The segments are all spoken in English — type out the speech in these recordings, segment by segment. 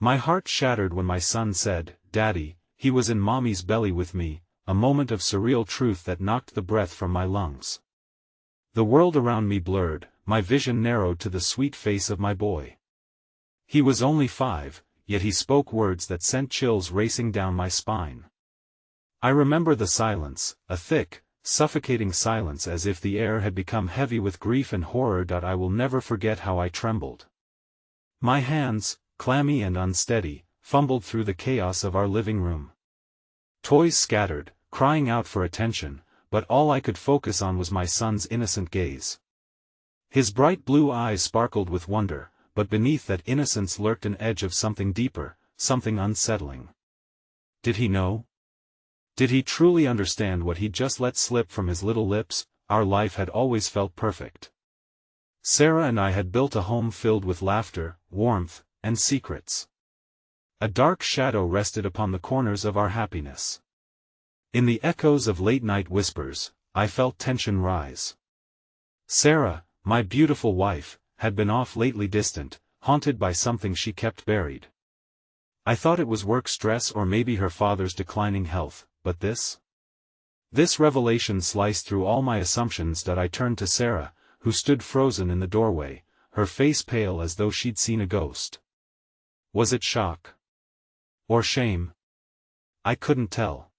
My heart shattered when my son said, "Daddy, he was in Mommy's belly with me," a moment of surreal truth that knocked the breath from my lungs. The world around me blurred, my vision narrowed to the sweet face of my boy. He was only 5, yet he spoke words that sent chills racing down my spine. I remember the silence, a thick, suffocating silence as if the air had become heavy with grief and horror. I will never forget how I trembled. My hands, clammy and unsteady, fumbled through the chaos of our living room. Toys scattered, crying out for attention, but all I could focus on was my son's innocent gaze. His bright blue eyes sparkled with wonder, but beneath that innocence lurked an edge of something deeper, something unsettling. Did he know? Did he truly understand what he'd just let slip from his little lips? Our life had always felt perfect. Sarah and I had built a home filled with laughter, warmth, and secrets. A dark shadow rested upon the corners of our happiness. In the echoes of late-night whispers, I felt tension rise. Sarah, my beautiful wife, had been off lately, distant, haunted by something she kept buried. I thought it was work stress or maybe her father's declining health, but this revelation sliced through all my assumptions. I turned to Sarah, who stood frozen in the doorway, her face pale as though she'd seen a ghost. Was it shock? Or shame? I couldn't tell.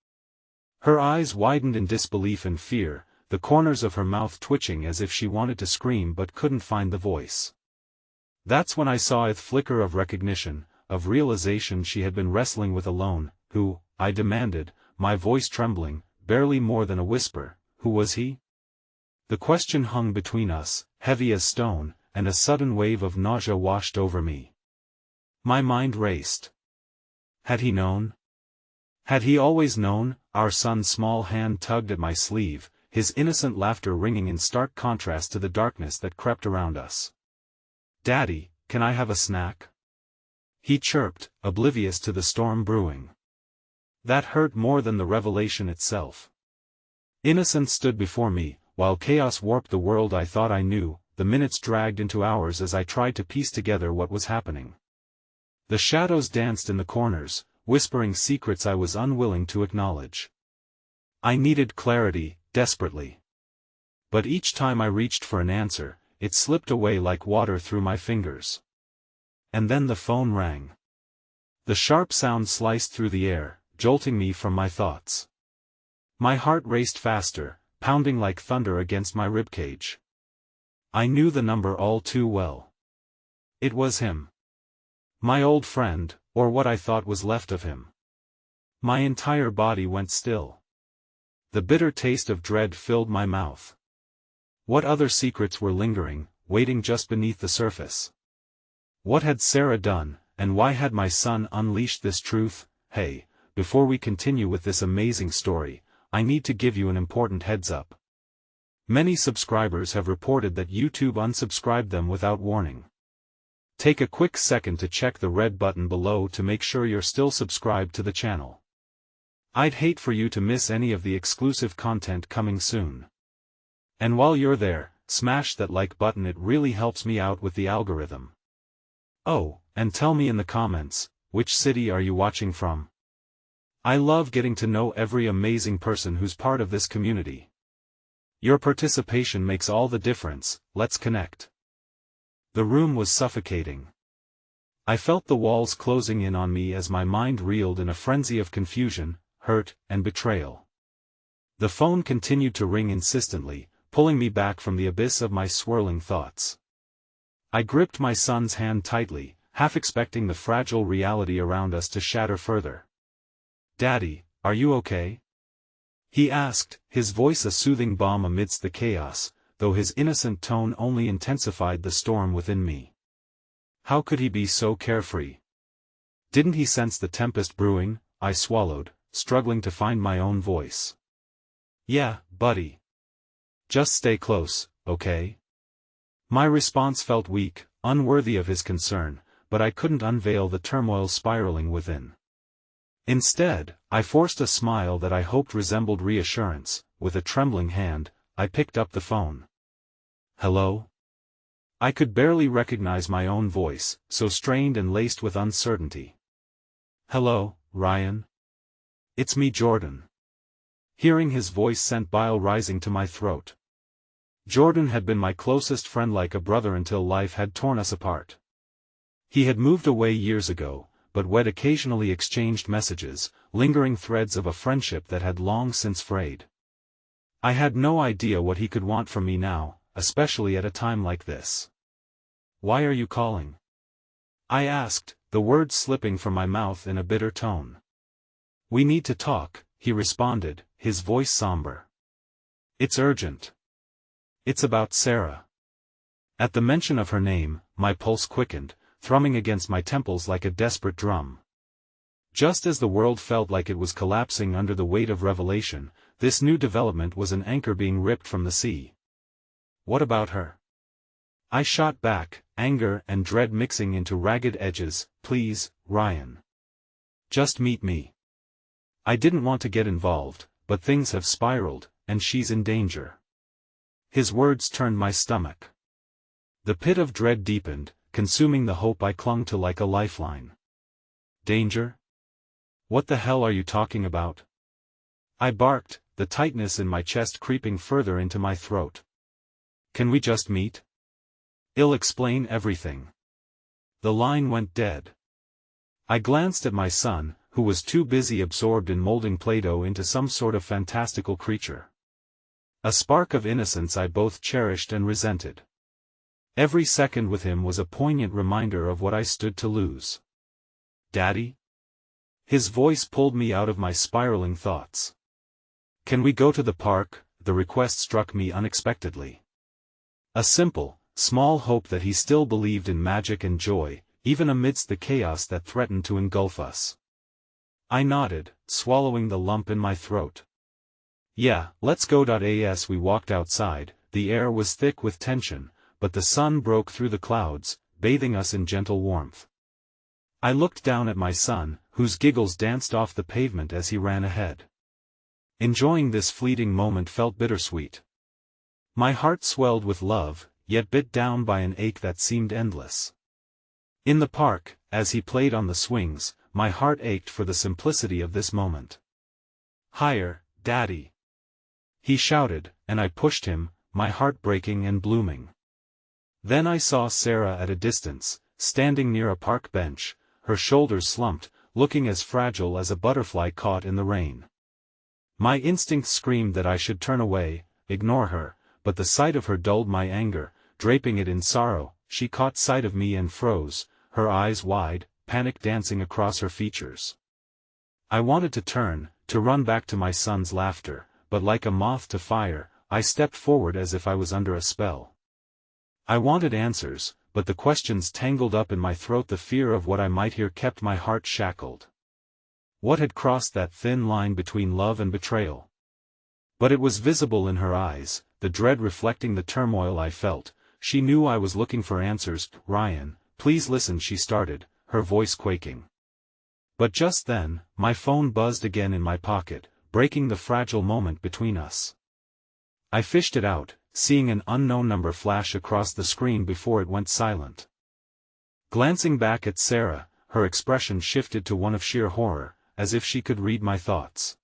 Her eyes widened in disbelief and fear, the corners of her mouth twitching as if she wanted to scream but couldn't find the voice. That's when I saw a flicker of recognition, of realization she had been wrestling with alone. Who, I demanded, my voice trembling, barely more than a whisper, who was he? The question hung between us, heavy as stone, and a sudden wave of nausea washed over me. My mind raced. Had he known? Had he always known? Our son's small hand tugged at my sleeve, his innocent laughter ringing in stark contrast to the darkness that crept around us. "Daddy, can I have a snack?" he chirped, oblivious to the storm brewing. That hurt more than the revelation itself. Innocence stood before me, while chaos warped the world I thought I knew. The minutes dragged into hours as I tried to piece together what was happening. The shadows danced in the corners, whispering secrets I was unwilling to acknowledge. I needed clarity, desperately. But each time I reached for an answer, it slipped away like water through my fingers. And then the phone rang. The sharp sound sliced through the air, jolting me from my thoughts. My heart raced faster, pounding like thunder against my ribcage. I knew the number all too well. It was him. My old friend, or what I thought was left of him. My entire body went still. The bitter taste of dread filled my mouth. What other secrets were lingering, waiting just beneath the surface? What had Sarah done, and why had my son unleashed this truth? Hey, before we continue with this amazing story, I need to give you an important heads up. Many subscribers have reported that YouTube unsubscribed them without warning. Take a quick second to check the red button below to make sure you're still subscribed to the channel. I'd hate for you to miss any of the exclusive content coming soon. And while you're there, smash that like button, it really helps me out with the algorithm. Oh, and tell me in the comments, which city are you watching from? I love getting to know every amazing person who's part of this community. Your participation makes all the difference. Let's connect. The room was suffocating. I felt the walls closing in on me as my mind reeled in a frenzy of confusion, hurt, and betrayal. The phone continued to ring insistently, pulling me back from the abyss of my swirling thoughts. I gripped my son's hand tightly, half expecting the fragile reality around us to shatter further. "Daddy, are you okay?" he asked, his voice a soothing balm amidst the chaos, though his innocent tone only intensified the storm within me. How could he be so carefree? Didn't he sense the tempest brewing? I swallowed, struggling to find my own voice. "Yeah, buddy. Just stay close, okay?" My response felt weak, unworthy of his concern, but I couldn't unveil the turmoil spiraling within. Instead, I forced a smile that I hoped resembled reassurance. With a trembling hand, I picked up the phone. "Hello?" I could barely recognize my own voice, so strained and laced with uncertainty. "Hello, Ryan? It's me, Jordan." Hearing his voice sent bile rising to my throat. Jordan had been my closest friend, like a brother, until life had torn us apart. He had moved away years ago, but we'd occasionally exchanged messages, lingering threads of a friendship that had long since frayed. I had no idea what he could want from me now, especially at a time like this. "Why are you calling?" I asked, the words slipping from my mouth in a bitter tone. "We need to talk," he responded, his voice somber. "It's urgent. It's about Sarah." At the mention of her name, my pulse quickened, thrumming against my temples like a desperate drum. Just as the world felt like it was collapsing under the weight of revelation, this new development was an anchor being ripped from the sea. "What about her?" I shot back, anger and dread mixing into ragged edges. "Please, Ryan. Just meet me. I didn't want to get involved, but things have spiraled, and she's in danger." His words turned my stomach. The pit of dread deepened, consuming the hope I clung to like a lifeline. "Danger? What the hell are you talking about?" I barked, the tightness in my chest creeping further into my throat. "Can we just meet? I'll explain everything." The line went dead. I glanced at my son, who was too busy absorbed in molding Play-Doh into some sort of fantastical creature. A spark of innocence I both cherished and resented. Every second with him was a poignant reminder of what I stood to lose. "Daddy?" His voice pulled me out of my spiraling thoughts. "Can we go to the park?" The request struck me unexpectedly. A simple, small hope that he still believed in magic and joy, even amidst the chaos that threatened to engulf us. I nodded, swallowing the lump in my throat. "Yeah, let's go." As we walked outside, the air was thick with tension, but the sun broke through the clouds, bathing us in gentle warmth. I looked down at my son, whose giggles danced off the pavement as he ran ahead. Enjoying this fleeting moment felt bittersweet. My heart swelled with love, yet bit down by an ache that seemed endless. In the park, as he played on the swings, my heart ached for the simplicity of this moment. "Higher, Daddy!" he shouted, and I pushed him, my heart breaking and blooming. Then I saw Sarah at a distance, standing near a park bench, her shoulders slumped, looking as fragile as a butterfly caught in the rain. My instinct screamed that I should turn away, ignore her, but the sight of her dulled my anger, draping it in sorrow. She caught sight of me and froze, her eyes wide, panic dancing across her features. I wanted to turn, to run back to my son's laughter, but like a moth to fire, I stepped forward as if I was under a spell. I wanted answers, but the questions tangled up in my throat. The fear of what I might hear kept my heart shackled. What had crossed that thin line between love and betrayal? But it was visible in her eyes, the dread reflecting the turmoil I felt. She knew I was looking for answers. "Ryan, please listen," she started, her voice quaking. But just then, my phone buzzed again in my pocket, breaking the fragile moment between us. I fished it out, seeing an unknown number flash across the screen before it went silent. Glancing back at Sarah, her expression shifted to one of sheer horror, as if she could read my thoughts.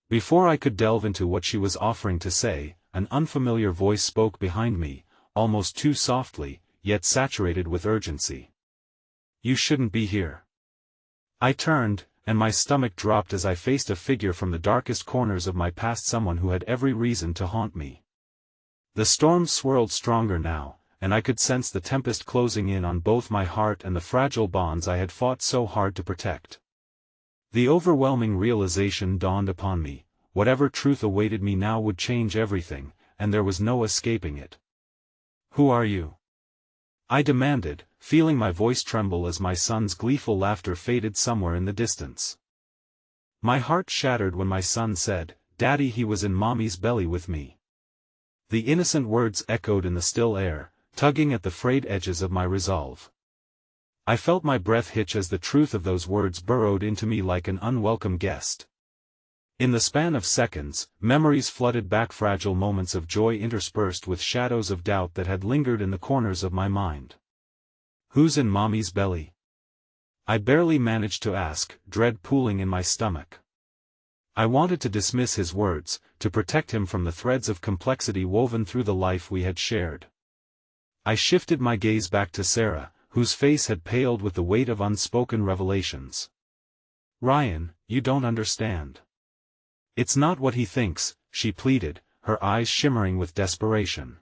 Before I could delve into what she was offering to say, an unfamiliar voice spoke behind me, almost too softly, yet saturated with urgency. "You shouldn't be here." I turned, and my stomach dropped as I faced a figure from the darkest corners of my past, someone who had every reason to haunt me. The storm swirled stronger now, and I could sense the tempest closing in on both my heart and the fragile bonds I had fought so hard to protect. The overwhelming realization dawned upon me: whatever truth awaited me now would change everything, and there was no escaping it. "Who are you?" I demanded, feeling my voice tremble as my son's gleeful laughter faded somewhere in the distance. My heart shattered when my son said, "Daddy, he was in Mommy's belly with me." The innocent words echoed in the still air, tugging at the frayed edges of my resolve. I felt my breath hitch as the truth of those words burrowed into me like an unwelcome guest. In the span of seconds, memories flooded back, fragile moments of joy interspersed with shadows of doubt that had lingered in the corners of my mind. "Who's in Mommy's belly?" I barely managed to ask, dread pooling in my stomach. I wanted to dismiss his words, to protect him from the threads of complexity woven through the life we had shared. I shifted my gaze back to Sarah, whose face had paled with the weight of unspoken revelations. "Ryan, you don't understand. It's not what he thinks," she pleaded, her eyes shimmering with desperation.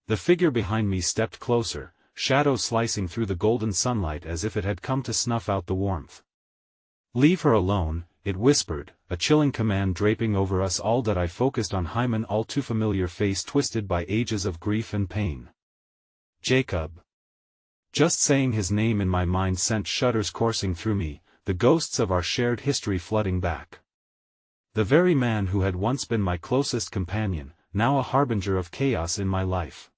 The figure behind me stepped closer, shadow slicing through the golden sunlight as if it had come to snuff out the warmth. "Leave her alone," it whispered, a chilling command draping over us all. That I focused on Hyman, all too familiar face twisted by ages of grief and pain. Jacob. Just saying his name in my mind sent shudders coursing through me, the ghosts of our shared history flooding back. The very man who had once been my closest companion, now a harbinger of chaos in my life.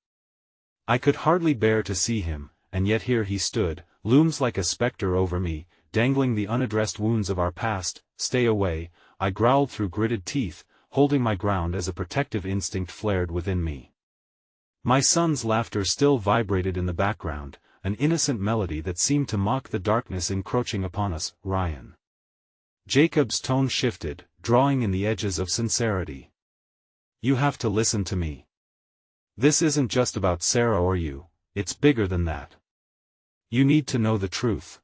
I could hardly bear to see him, and yet here he stood, looms like a specter over me, dangling the unaddressed wounds of our past. "Stay away," I growled through gritted teeth, holding my ground as a protective instinct flared within me. My son's laughter still vibrated in the background, an innocent melody that seemed to mock the darkness encroaching upon us. "Ryan." Jacob's tone shifted, drawing in the edges of sincerity. "You have to listen to me. This isn't just about Sarah or you, it's bigger than that. You need to know the truth.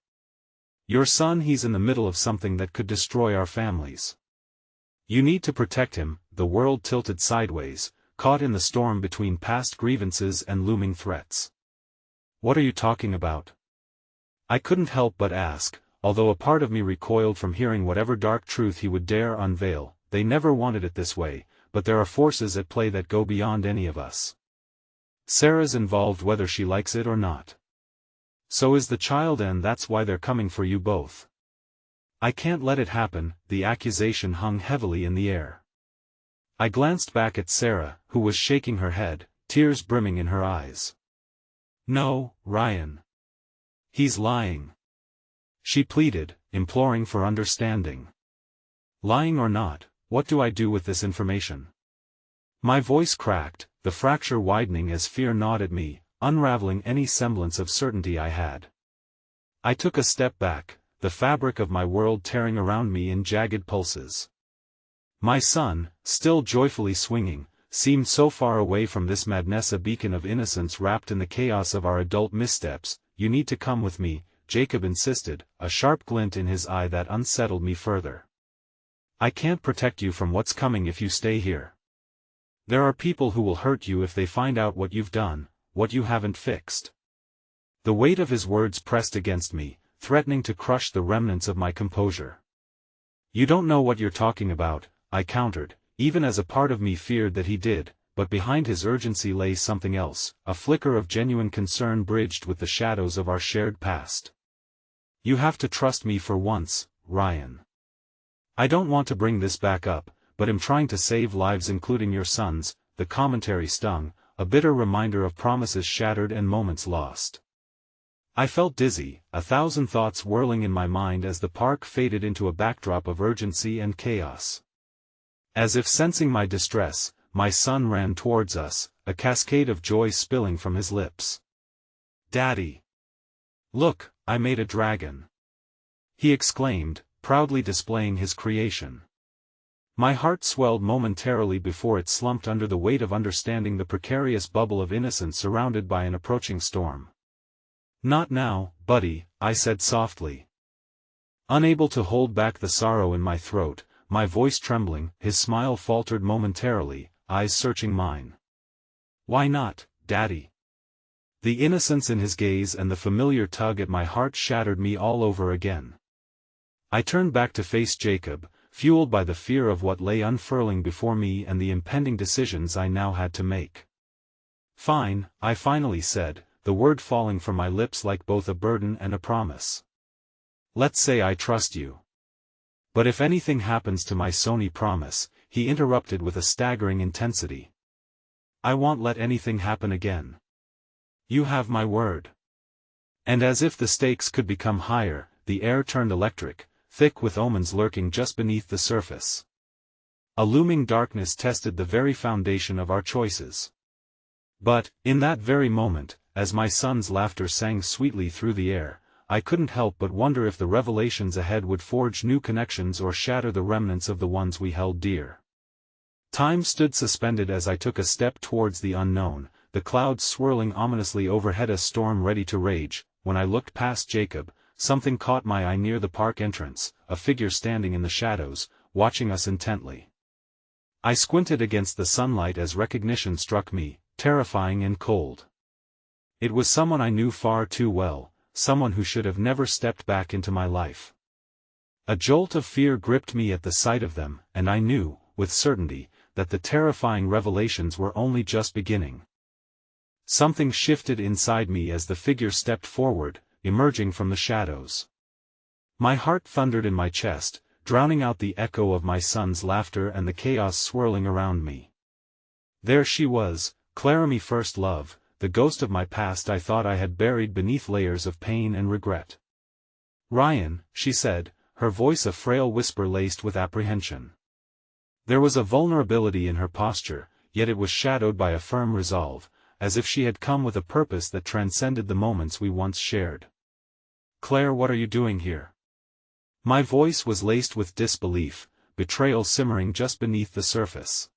Your son, he's in the middle of something that could destroy our families. You need to protect him." The world tilted sideways, caught in the storm between past grievances and looming threats. "What are you talking about?" I couldn't help but ask, although a part of me recoiled from hearing whatever dark truth he would dare unveil. "They never wanted it this way, but there are forces at play that go beyond any of us. Sarah's involved whether she likes it or not. So is the child, and that's why they're coming for you both. I can't let it happen." The accusation hung heavily in the air. I glanced back at Sarah, who was shaking her head, tears brimming in her eyes. "No, Ryan. He's lying," she pleaded, imploring for understanding. "Lying or not, what do I do with this information?" My voice cracked, the fracture widening as fear gnawed at me, unraveling any semblance of certainty I had. I took a step back, the fabric of my world tearing around me in jagged pulses. My son, still joyfully swinging, seemed so far away from this madness, a beacon of innocence wrapped in the chaos of our adult missteps. "You need to come with me," Jacob insisted, a sharp glint in his eye that unsettled me further. "I can't protect you from what's coming if you stay here. There are people who will hurt you if they find out what you've done, what you haven't fixed." The weight of his words pressed against me, threatening to crush the remnants of my composure. "You don't know what you're talking about," I countered, even as a part of me feared that he did, but behind his urgency lay something else, a flicker of genuine concern bridged with the shadows of our shared past. "You have to trust me for once, Ryan. I don't want to bring this back up, but I'm trying to save lives, including your son's." The commentary stung, a bitter reminder of promises shattered and moments lost. I felt dizzy, a thousand thoughts whirling in my mind as the park faded into a backdrop of urgency and chaos. As if sensing my distress, my son ran towards us, a cascade of joy spilling from his lips. "Daddy! Look, I made a dragon!" he exclaimed, proudly displaying his creation. My heart swelled momentarily before it slumped under the weight of understanding the precarious bubble of innocence surrounded by an approaching storm. "Not now, buddy," I said softly. Unable to hold back the sorrow in my throat, my voice trembling, his smile faltered momentarily, eyes searching mine. "Why not, Daddy?" The innocence in his gaze and the familiar tug at my heart shattered me all over again. I turned back to face Jacob, fueled by the fear of what lay unfurling before me and the impending decisions I now had to make. "Fine," I finally said, the word falling from my lips like both a burden and a promise. "Let's say I trust you. But if anything happens to my Sony promise," he interrupted with a staggering intensity. "I won't let anything happen again. You have my word." And as if the stakes could become higher, the air turned electric, thick with omens lurking just beneath the surface. A looming darkness tested the very foundation of our choices. But, in that very moment, as my son's laughter sang sweetly through the air, I couldn't help but wonder if the revelations ahead would forge new connections or shatter the remnants of the ones we held dear. Time stood suspended as I took a step towards the unknown, the clouds swirling ominously overhead, a storm ready to rage. When I looked past Jacob, something caught my eye near the park entrance, a figure standing in the shadows, watching us intently. I squinted against the sunlight as recognition struck me, terrifying and cold. It was someone I knew far too well, someone who should have never stepped back into my life. A jolt of fear gripped me at the sight of them, and I knew, with certainty, that the terrifying revelations were only just beginning. Something shifted inside me as the figure stepped forward, emerging from the shadows. My heart thundered in my chest, drowning out the echo of my son's laughter and the chaos swirling around me. There she was, Clara, my first love, the ghost of my past I thought I had buried beneath layers of pain and regret. "Ryan," she said, her voice a frail whisper laced with apprehension. There was a vulnerability in her posture, yet it was shadowed by a firm resolve, as if she had come with a purpose that transcended the moments we once shared. "Claire, what are you doing here?" My voice was laced with disbelief, betrayal simmering just beneath the surface.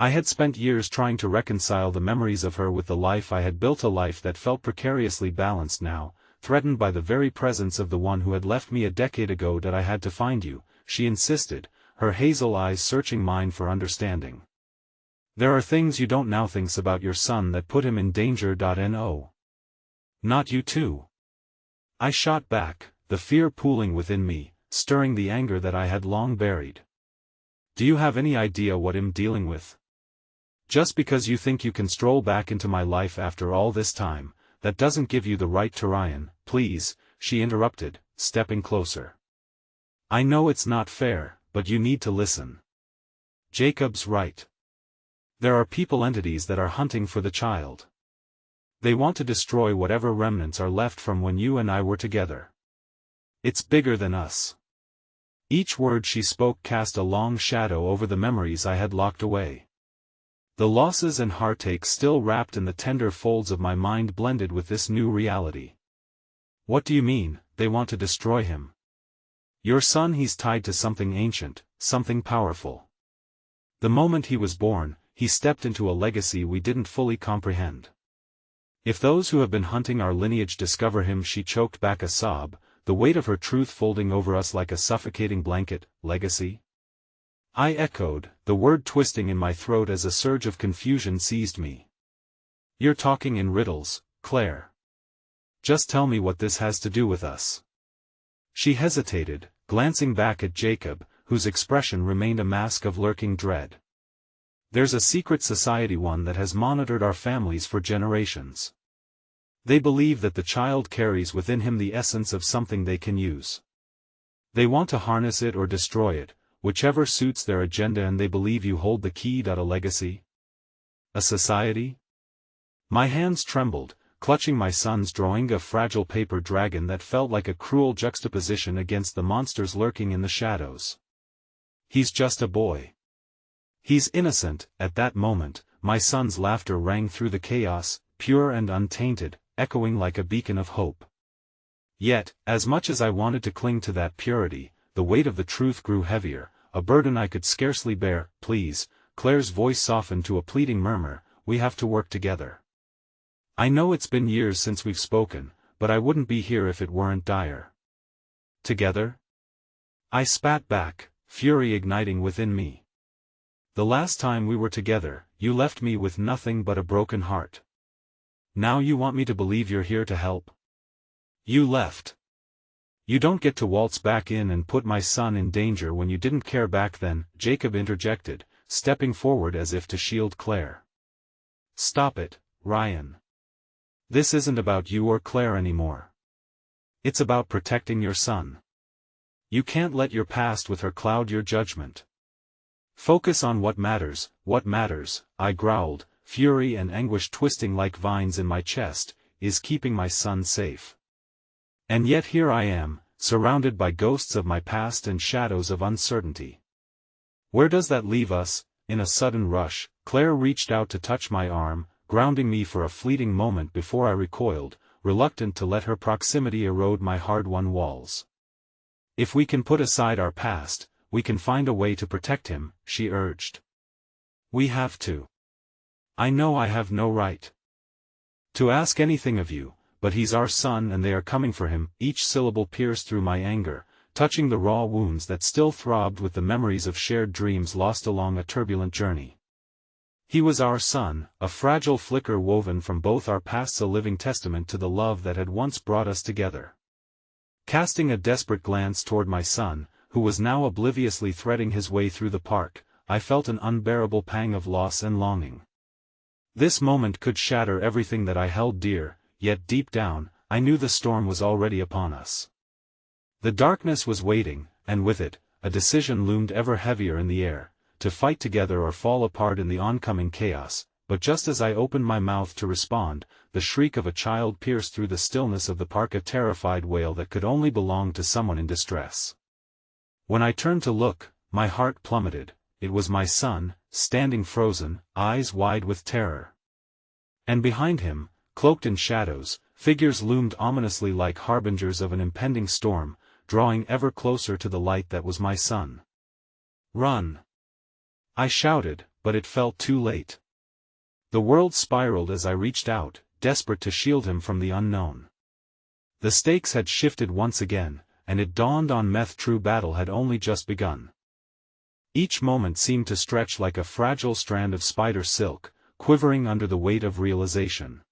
I had spent years trying to reconcile the memories of her with the life I had built, a life that felt precariously balanced now, threatened by the very presence of the one who had left me a decade ago. "That I had to find you," she insisted, her hazel eyes searching mine for understanding. "There are things you don't know things about your son that put him in danger. No. Not you too." I shot back, the fear pooling within me, stirring the anger that I had long buried. "Do you have any idea what I'm dealing with? Just because you think you can stroll back into my life after all this time, that doesn't give you the right to." "Ryan, please," she interrupted, stepping closer. "I know it's not fair, but you need to listen. Jacob's right. There are people, entities that are hunting for the child. They want to destroy whatever remnants are left from when you and I were together. It's bigger than us." Each word she spoke cast a long shadow over the memories I had locked away. The losses and heartache still wrapped in the tender folds of my mind blended with this new reality. "What do you mean, they want to destroy him?" "Your son, he's tied to something ancient, something powerful. The moment he was born, he stepped into a legacy we didn't fully comprehend. If those who have been hunting our lineage discover him," she choked back a sob, the weight of her truth folding over us like a suffocating blanket. "Legacy?" I echoed, the word twisting in my throat as a surge of confusion seized me. "You're talking in riddles, Claire. Just tell me what this has to do with us." She hesitated, glancing back at Jacob, whose expression remained a mask of lurking dread. "There's a secret society, one that has monitored our families for generations. They believe that the child carries within him the essence of something they can use. They want to harness it or destroy it, whichever suits their agenda, and they believe you hold the key. A legacy? A society?" My hands trembled, clutching my son's drawing, a fragile paper dragon that felt like a cruel juxtaposition against the monsters lurking in the shadows. "He's just a boy. He's innocent." At that moment, my son's laughter rang through the chaos, pure and untainted, echoing like a beacon of hope. Yet, as much as I wanted to cling to that purity, the weight of the truth grew heavier, a burden I could scarcely bear. "Please," Claire's voice softened to a pleading murmur, "we have to work together. I know it's been years since we've spoken, but I wouldn't be here if it weren't dire." "Together?" I spat back, fury igniting within me. "The last time we were together, you left me with nothing but a broken heart. Now you want me to believe you're here to help? You left. You don't get to waltz back in and put my son in danger when you didn't care back then," Jacob interjected, stepping forward as if to shield Claire. "Stop it, Ryan. This isn't about you or Claire anymore. It's about protecting your son. You can't let your past with her cloud your judgment. Focus on what matters." "What matters," I growled, fury and anguish twisting like vines in my chest, "is keeping my son safe. And yet here I am, surrounded by ghosts of my past and shadows of uncertainty. Where does that leave us? In a sudden rush, Claire reached out to touch my arm, grounding me for a fleeting moment before I recoiled, reluctant to let her proximity erode my hard-won walls. If we can put aside our past, we can find a way to protect him, she urged. We have to. I know I have no right to ask anything of you, but he's our son and they are coming for him. Each syllable pierced through my anger, touching the raw wounds that still throbbed with the memories of shared dreams lost along a turbulent journey. He was our son, a fragile flicker woven from both our pasts, a living testament to the love that had once brought us together. Casting a desperate glance toward my son, who was now obliviously threading his way through the park, I felt an unbearable pang of loss and longing. This moment could shatter everything that I held dear, yet deep down, I knew the storm was already upon us. The darkness was waiting, and with it, a decision loomed ever heavier in the air, to fight together or fall apart in the oncoming chaos. But just as I opened my mouth to respond, the shriek of a child pierced through the stillness of the park, a terrified wail that could only belong to someone in distress. When I turned to look, my heart plummeted. It was my son, standing frozen, eyes wide with terror. And behind him, cloaked in shadows, figures loomed ominously like harbingers of an impending storm, drawing ever closer to the light that was my son. Run! I shouted, but it felt too late. The world spiraled as I reached out, desperate to shield him from the unknown. The stakes had shifted once again, and it dawned on me true battle had only just begun. Each moment seemed to stretch like a fragile strand of spider silk, quivering under the weight of realization.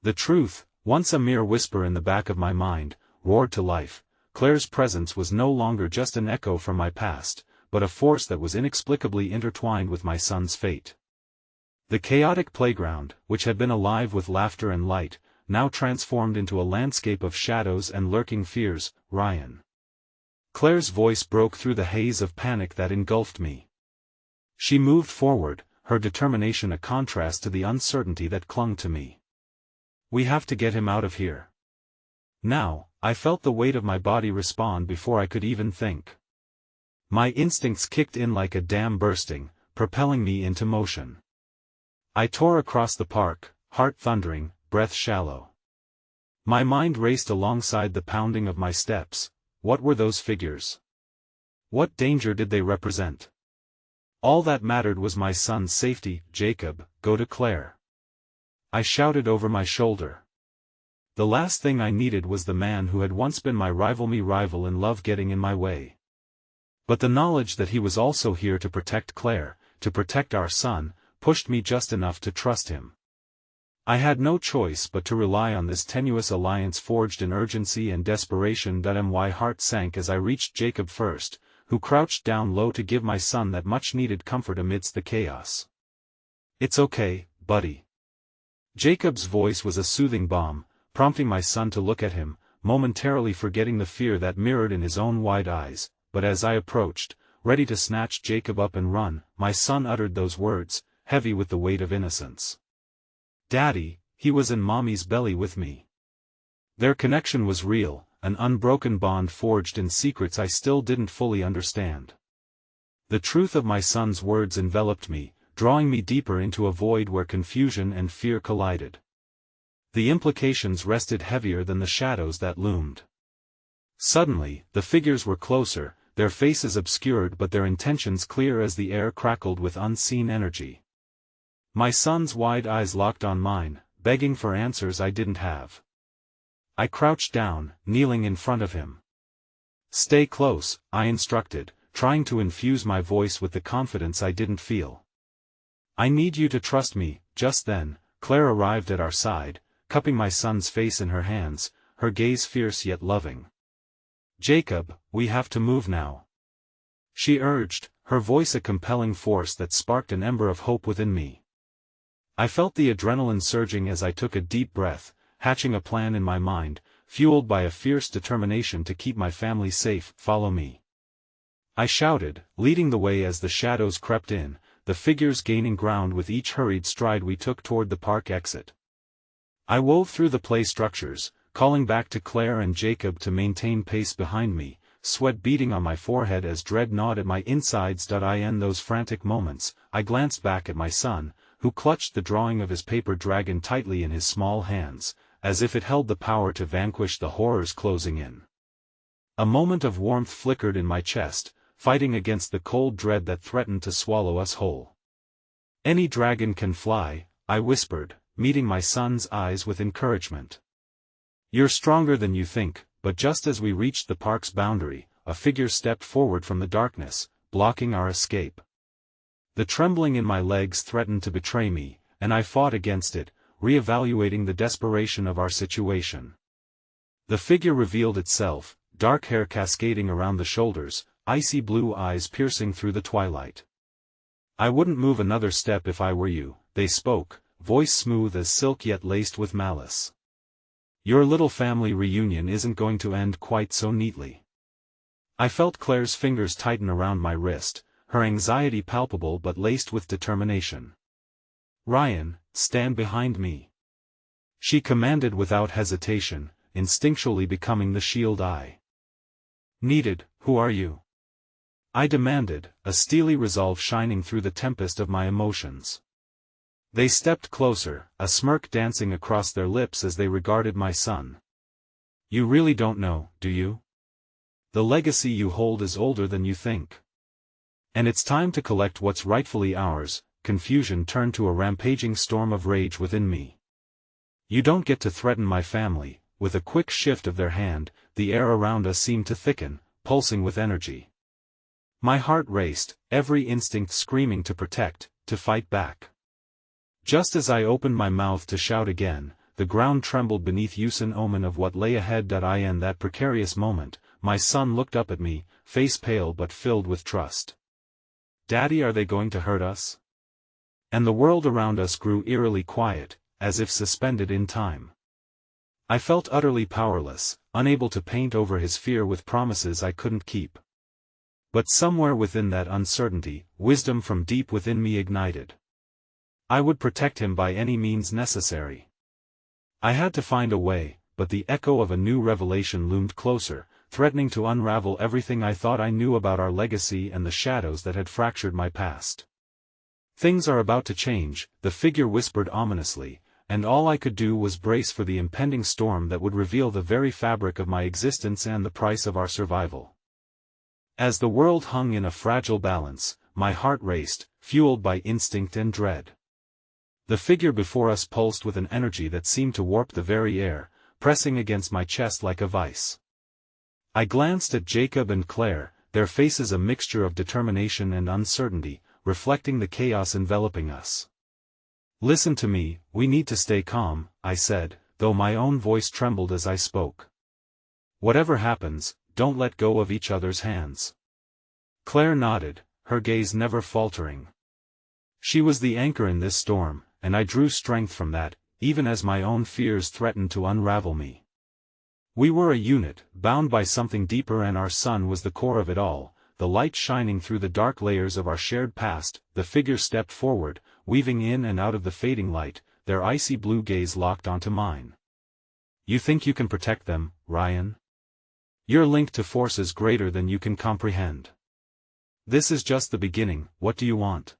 The truth, once a mere whisper in the back of my mind, roared to life. Claire's presence was no longer just an echo from my past, but a force that was inexplicably intertwined with my son's fate. The chaotic playground, which had been alive with laughter and light, now transformed into a landscape of shadows and lurking fears. Ryan. Claire's voice broke through the haze of panic that engulfed me. She moved forward, her determination a contrast to the uncertainty that clung to me. We have to get him out of here. Now, I felt the weight of my body respond before I could even think. My instincts kicked in like a dam bursting, propelling me into motion. I tore across the park, heart thundering, breath shallow. My mind raced alongside the pounding of my steps. What were those figures? What danger did they represent? All that mattered was my son's safety. Jacob, go to Claire. I shouted over my shoulder. The last thing I needed was the man who had once been my rival in love getting in my way. But the knowledge that he was also here to protect Claire, to protect our son, pushed me just enough to trust him. I had no choice but to rely on this tenuous alliance forged in urgency and desperation. My heart sank as I reached Jacob first, who crouched down low to give my son that much-needed comfort amidst the chaos. It's okay, buddy. Jacob's voice was a soothing balm, prompting my son to look at him, momentarily forgetting the fear that mirrored in his own wide eyes. But as I approached, ready to snatch Jacob up and run, my son uttered those words, heavy with the weight of innocence. Daddy, he was in Mommy's belly with me. Their connection was real, an unbroken bond forged in secrets I still didn't fully understand. The truth of my son's words enveloped me, drawing me deeper into a void where confusion and fear collided. The implications rested heavier than the shadows that loomed. Suddenly, the figures were closer, their faces obscured but their intentions clear as the air crackled with unseen energy. My son's wide eyes locked on mine, begging for answers I didn't have. I crouched down, kneeling in front of him. Stay close, I instructed, trying to infuse my voice with the confidence I didn't feel. I need you to trust me. Just then, Claire arrived at our side, cupping my son's face in her hands, her gaze fierce yet loving. Jacob, we have to move now. She urged, her voice a compelling force that sparked an ember of hope within me. I felt the adrenaline surging as I took a deep breath, hatching a plan in my mind, fueled by a fierce determination to keep my family safe. Follow me. I shouted, leading the way as the shadows crept in, the figures gaining ground with each hurried stride we took toward the park exit. I wove through the play structures, calling back to Claire and Jacob to maintain pace behind me, sweat beading on my forehead as dread gnawed at my insides. In those frantic moments, I glanced back at my son, who clutched the drawing of his paper dragon tightly in his small hands, as if it held the power to vanquish the horrors closing in. A moment of warmth flickered in my chest, fighting against the cold dread that threatened to swallow us whole. "Any dragon can fly," I whispered, meeting my son's eyes with encouragement. "You're stronger than you think." But just as we reached the park's boundary, a figure stepped forward from the darkness, blocking our escape. The trembling in my legs threatened to betray me, and I fought against it, re-evaluating the desperation of our situation. The figure revealed itself, dark hair cascading around the shoulders, icy blue eyes piercing through the twilight. "I wouldn't move another step if I were you," they spoke, voice smooth as silk yet laced with malice. "Your little family reunion isn't going to end quite so neatly." I felt Claire's fingers tighten around my wrist, her anxiety palpable but laced with determination. "Ryan, stand behind me," she commanded without hesitation, instinctually becoming the shield I needed. "Who are you?" I demanded, a steely resolve shining through the tempest of my emotions. They stepped closer, a smirk dancing across their lips as they regarded my son. "You really don't know, do you? The legacy you hold is older than you think. And it's time to collect what's rightfully ours." Confusion turned to a rampaging storm of rage within me. "You don't get to threaten my family." With a quick shift of their hand, the air around us seemed to thicken, pulsing with energy. My heart raced, every instinct screaming to protect, to fight back. Just as I opened my mouth to shout again, the ground trembled beneath us, an omen of what lay ahead. In that precarious moment, my son looked up at me, face pale but filled with trust. "Daddy, are they going to hurt us?" And the world around us grew eerily quiet, as if suspended in time. I felt utterly powerless, unable to paint over his fear with promises I couldn't keep. But somewhere within that uncertainty, wisdom from deep within me ignited. I would protect him by any means necessary. I had to find a way, but the echo of a new revelation loomed closer, threatening to unravel everything I thought I knew about our legacy and the shadows that had fractured my past. "Things are about to change," the figure whispered ominously, and all I could do was brace for the impending storm that would reveal the very fabric of my existence and the price of our survival. As the world hung in a fragile balance, my heart raced, fueled by instinct and dread. The figure before us pulsed with an energy that seemed to warp the very air, pressing against my chest like a vice. I glanced at Jacob and Claire, their faces a mixture of determination and uncertainty, reflecting the chaos enveloping us. "Listen to me, we need to stay calm," I said, though my own voice trembled as I spoke. "Whatever happens, don't let go of each other's hands." Claire nodded, her gaze never faltering. She was the anchor in this storm, and I drew strength from that, even as my own fears threatened to unravel me. We were a unit, bound by something deeper, and our son was the core of it all, the light shining through the dark layers of our shared past. The figure stepped forward, weaving in and out of the fading light, their icy blue gaze locked onto mine. "You think you can protect them, Ryan? You're linked to forces greater than you can comprehend. This is just the beginning. What do you want?"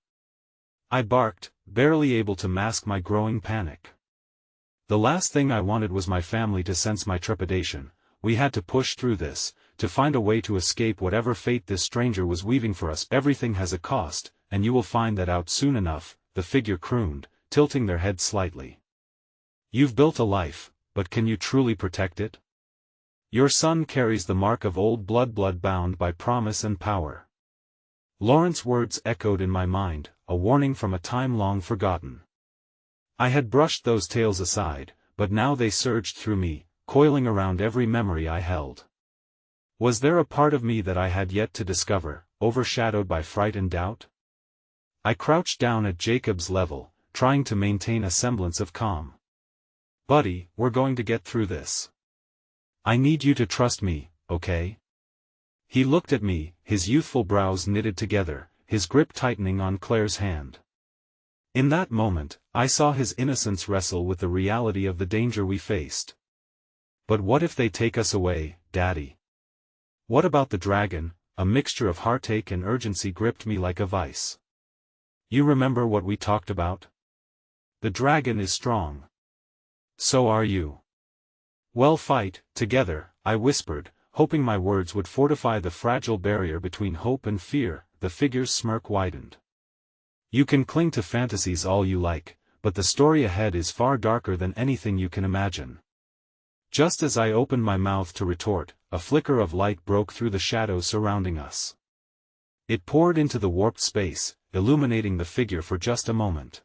I barked, barely able to mask my growing panic. The last thing I wanted was my family to sense my trepidation. We had to push through this, to find a way to escape whatever fate this stranger was weaving for us. "Everything has a cost, and you will find that out soon enough," the figure crooned, tilting their head slightly. "You've built a life, but can you truly protect it? Your son carries the mark of old blood bound by promise and power." Lauren's words echoed in my mind, a warning from a time long forgotten. I had brushed those tales aside, but now they surged through me, coiling around every memory I held. Was there a part of me that I had yet to discover, overshadowed by fright and doubt? I crouched down at Jacob's level, trying to maintain a semblance of calm. "Buddy, we're going to get through this. I need you to trust me, okay?" He looked at me, his youthful brows knitted together, his grip tightening on Claire's hand. In that moment, I saw his innocence wrestle with the reality of the danger we faced. "But what if they take us away, Daddy? What about the dragon? A mixture of heartache and urgency gripped me like a vice. You remember what we talked about? The dragon is strong. So are you. Well, fight, together, I whispered, hoping my words would fortify the fragile barrier between hope and fear. The figure's smirk widened. You can cling to fantasies all you like, but the story ahead is far darker than anything you can imagine. Just as I opened my mouth to retort, a flicker of light broke through the shadows surrounding us. It poured into the warped space, illuminating the figure for just a moment.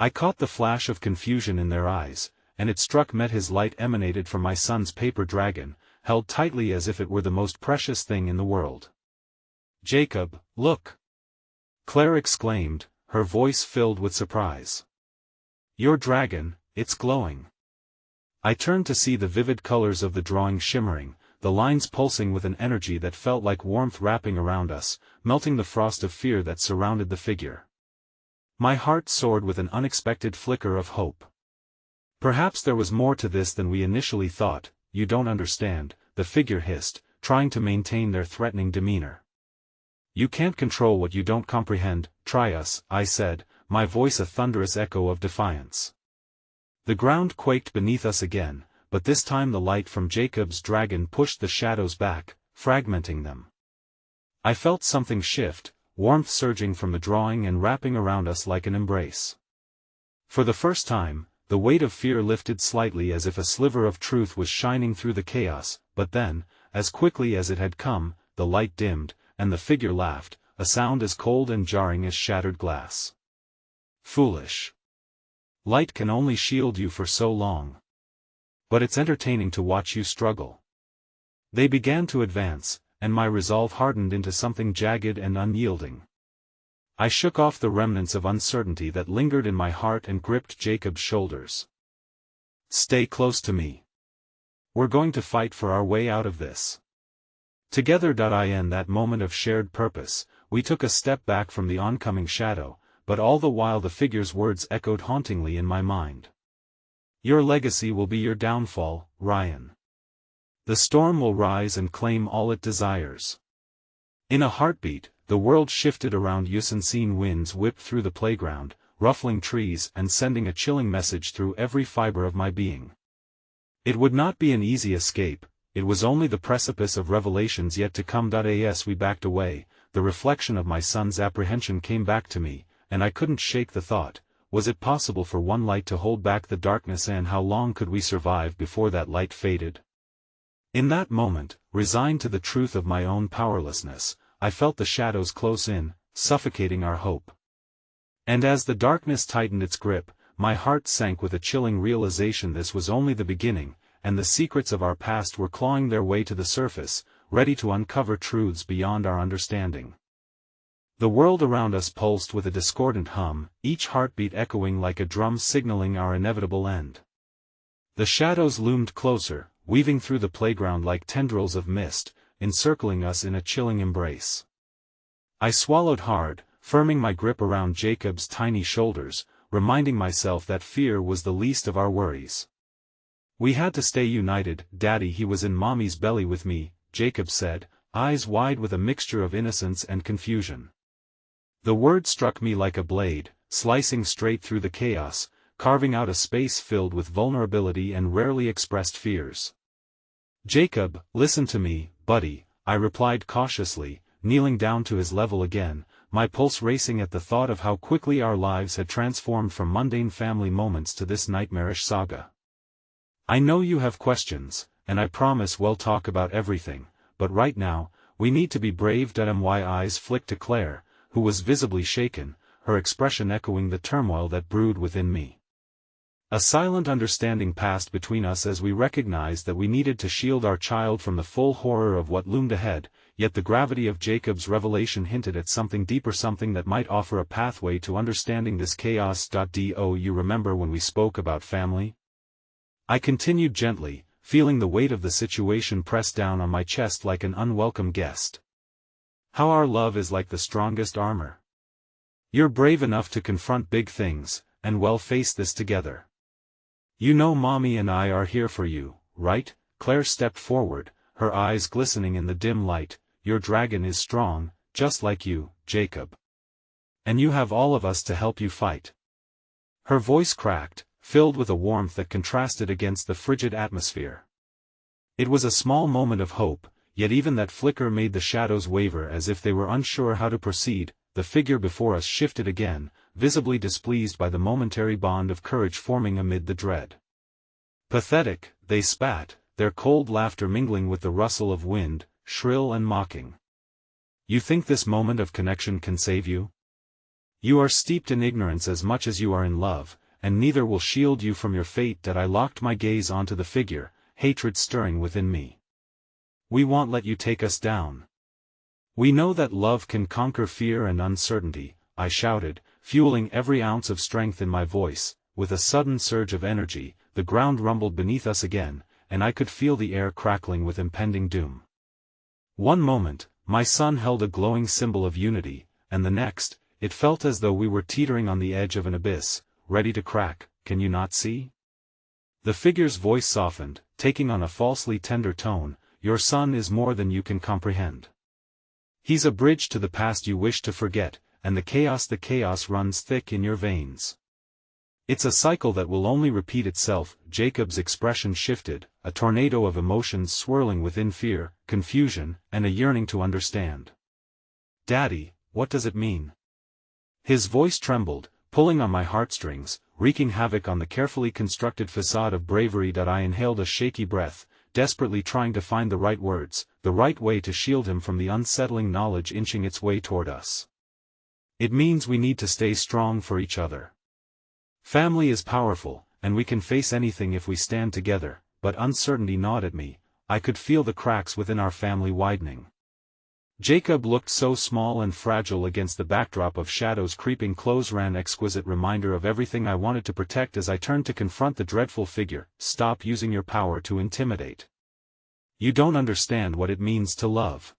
I caught the flash of confusion in their eyes, and it struck me his light emanated from my son's paper dragon, held tightly as if it were the most precious thing in the world. Jacob, look! Claire exclaimed, her voice filled with surprise. Your dragon, it's glowing. I turned to see the vivid colors of the drawing shimmering, the lines pulsing with an energy that felt like warmth wrapping around us, melting the frost of fear that surrounded the figure. My heart soared with an unexpected flicker of hope. Perhaps there was more to this than we initially thought. You don't understand, the figure hissed, trying to maintain their threatening demeanor. You can't control what you don't comprehend. Try us, I said, my voice a thunderous echo of defiance. The ground quaked beneath us again, but this time the light from Jacob's dragon pushed the shadows back, fragmenting them. I felt something shift, warmth surging from the drawing and wrapping around us like an embrace. For the first time, the weight of fear lifted slightly as if a sliver of truth was shining through the chaos, but then, as quickly as it had come, the light dimmed, and the figure laughed, a sound as cold and jarring as shattered glass. Foolish. Light can only shield you for so long. But it's entertaining to watch you struggle. They began to advance, and my resolve hardened into something jagged and unyielding. I shook off the remnants of uncertainty that lingered in my heart and gripped Jacob's shoulders. Stay close to me. We're going to fight for our way out of this. Together. In that moment of shared purpose, we took a step back from the oncoming shadow, but all the while the figure's words echoed hauntingly in my mind. Your legacy will be your downfall, Ryan. The storm will rise and claim all it desires. In a heartbeat, the world shifted around us. Unseen winds whipped through the playground, ruffling trees and sending a chilling message through every fiber of my being. It would not be an easy escape, it was only the precipice of revelations yet to come. As we backed away, the reflection of my son's apprehension came back to me, and I couldn't shake the thought, was it possible for one light to hold back the darkness, and how long could we survive before that light faded? In that moment, resigned to the truth of my own powerlessness, I felt the shadows close in, suffocating our hope. And as the darkness tightened its grip, my heart sank with a chilling realization this was only the beginning, and the secrets of our past were clawing their way to the surface, ready to uncover truths beyond our understanding. The world around us pulsed with a discordant hum, each heartbeat echoing like a drum signaling our inevitable end. The shadows loomed closer, weaving through the playground like tendrils of mist, encircling us in a chilling embrace. I swallowed hard, firming my grip around Jacob's tiny shoulders, reminding myself that fear was the least of our worries. We had to stay united, Daddy. He was in Mommy's belly with me, Jacob said, eyes wide with a mixture of innocence and confusion. The word struck me like a blade, slicing straight through the chaos, carving out a space filled with vulnerability and rarely expressed fears. Jacob, listen to me, buddy, I replied cautiously, kneeling down to his level again, my pulse racing at the thought of how quickly our lives had transformed from mundane family moments to this nightmarish saga. I know you have questions, and I promise we'll talk about everything, but right now, we need to be brave. My eyes flicked to Claire, who was visibly shaken, her expression echoing the turmoil that brewed within me. A silent understanding passed between us as we recognized that we needed to shield our child from the full horror of what loomed ahead, yet the gravity of Jacob's revelation hinted at something deeper, something that might offer a pathway to understanding this chaos. Do you remember when we spoke about family? I continued gently, feeling the weight of the situation press down on my chest like an unwelcome guest. How our love is like the strongest armor. You're brave enough to confront big things, and we'll face this together. You know Mommy and I are here for you, right? Claire stepped forward, her eyes glistening in the dim light, "Your dragon is strong, just like you, Jacob. And you have all of us to help you fight." Her voice cracked, filled with a warmth that contrasted against the frigid atmosphere. It was a small moment of hope, yet even that flicker made the shadows waver as if they were unsure how to proceed. The figure before us shifted again, visibly displeased by the momentary bond of courage forming amid the dread. "Pathetic," they spat, their cold laughter mingling with the rustle of wind, shrill and mocking. "You think this moment of connection can save you? You are steeped in ignorance as much as you are in love, and neither will shield you from your fate." That I locked my gaze onto the figure, hatred stirring within me. "We won't let you take us down. We know that love can conquer fear and uncertainty," I shouted, fueling every ounce of strength in my voice. With a sudden surge of energy, the ground rumbled beneath us again, and I could feel the air crackling with impending doom. One moment, my son held a glowing symbol of unity, and the next, it felt as though we were teetering on the edge of an abyss, ready to crack. "Can you not see?" The figure's voice softened, taking on a falsely tender tone. "Your son is more than you can comprehend. He's a bridge to the past you wish to forget, and the chaos runs thick in your veins. It's a cycle that will only repeat itself." Jacob's expression shifted, a tornado of emotions swirling within: fear, confusion, and a yearning to understand. "Daddy, what does it mean?" His voice trembled, pulling on my heartstrings, wreaking havoc on the carefully constructed facade of bravery. I inhaled a shaky breath, desperately trying to find the right words, the right way to shield him from the unsettling knowledge inching its way toward us. "It means we need to stay strong for each other. Family is powerful, and we can face anything if we stand together." But uncertainty gnawed at me. I could feel the cracks within our family widening. Jacob looked so small and fragile against the backdrop of shadows creeping close, an exquisite reminder of everything I wanted to protect. As I turned to confront the dreadful figure, "Stop using your power to intimidate. You don't understand what it means to love,"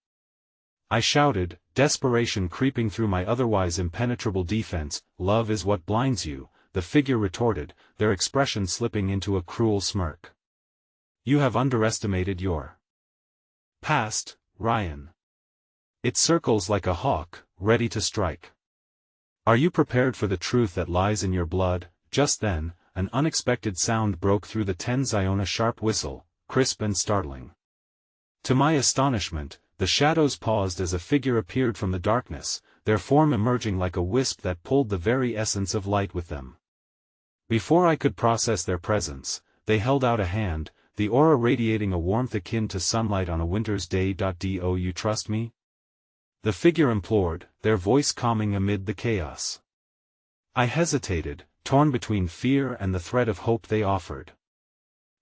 I shouted, desperation creeping through my otherwise impenetrable defense. "Love is what blinds you," the figure retorted, their expression slipping into a cruel smirk. "You have underestimated your past, Ryan. It circles like a hawk, ready to strike. Are you prepared for the truth that lies in your blood?" Just then, an unexpected sound broke through the tense Iona, a sharp whistle, crisp and startling. To my astonishment, the shadows paused as a figure appeared from the darkness, their form emerging like a wisp that pulled the very essence of light with them. Before I could process their presence, they held out a hand, the aura radiating a warmth akin to sunlight on a winter's day. "Do you trust me?" the figure implored, their voice calming amid the chaos. I hesitated, torn between fear and the thread of hope they offered.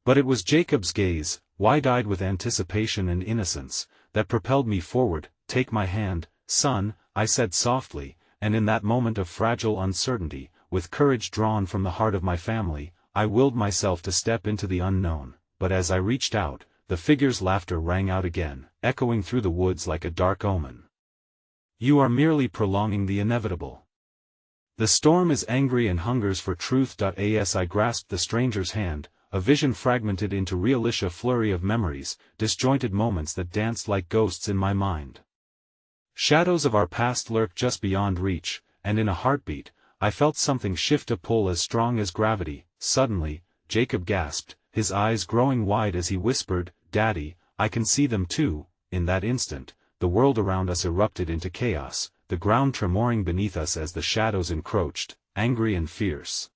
But it was Jacob's gaze, wide-eyed with anticipation and innocence, that propelled me forward. "Take my hand, son," I said softly, and in that moment of fragile uncertainty, with courage drawn from the heart of my family, I willed myself to step into the unknown. But as I reached out, the figure's laughter rang out again, echoing through the woods like a dark omen. "You are merely prolonging the inevitable. The storm is angry and hungers for truth." As I grasped the stranger's hand, a vision fragmented into a flurry of memories, disjointed moments that danced like ghosts in my mind. Shadows of our past lurked just beyond reach, and in a heartbeat, I felt something shift, a pull as strong as gravity. Suddenly, Jacob gasped, his eyes growing wide as he whispered, "Daddy, I can see them too." In that instant, the world around us erupted into chaos, the ground tremoring beneath us as the shadows encroached, angry and fierce.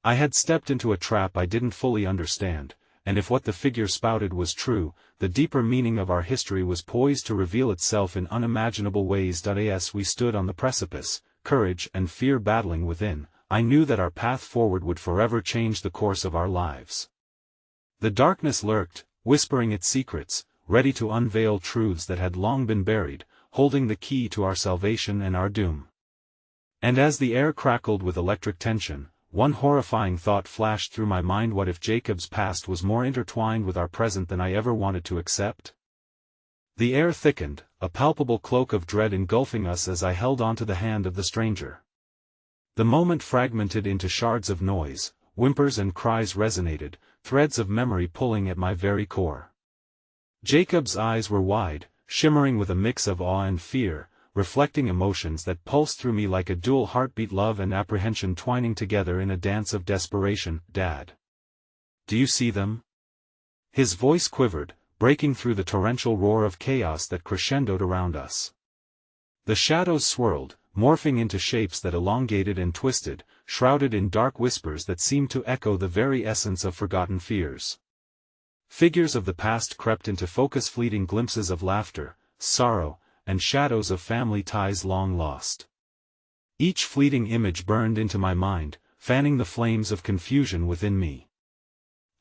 I had stepped into a trap I didn't fully understand, and if what the figure spouted was true, the deeper meaning of our history was poised to reveal itself in unimaginable ways. As we stood on the precipice, courage and fear battling within, I knew that our path forward would forever change the course of our lives. The darkness lurked, whispering its secrets, ready to unveil truths that had long been buried, holding the key to our salvation and our doom. And as the air crackled with electric tension, one horrifying thought flashed through my mind: what if Jacob's past was more intertwined with our present than I ever wanted to accept? The air thickened, a palpable cloak of dread engulfing us as I held onto the hand of the stranger. The moment fragmented into shards of noise, whimpers and cries resonated, threads of memory pulling at my very core. Jacob's eyes were wide, shimmering with a mix of awe and fear, reflecting emotions that pulsed through me like a dual heartbeat, love and apprehension twining together in a dance of desperation. "Dad. Do you see them?" His voice quivered, breaking through the torrential roar of chaos that crescendoed around us. The shadows swirled, morphing into shapes that elongated and twisted, shrouded in dark whispers that seemed to echo the very essence of forgotten fears. Figures of the past crept into focus, fleeting glimpses of laughter, sorrow, and shadows of family ties long lost. Each fleeting image burned into my mind, fanning the flames of confusion within me.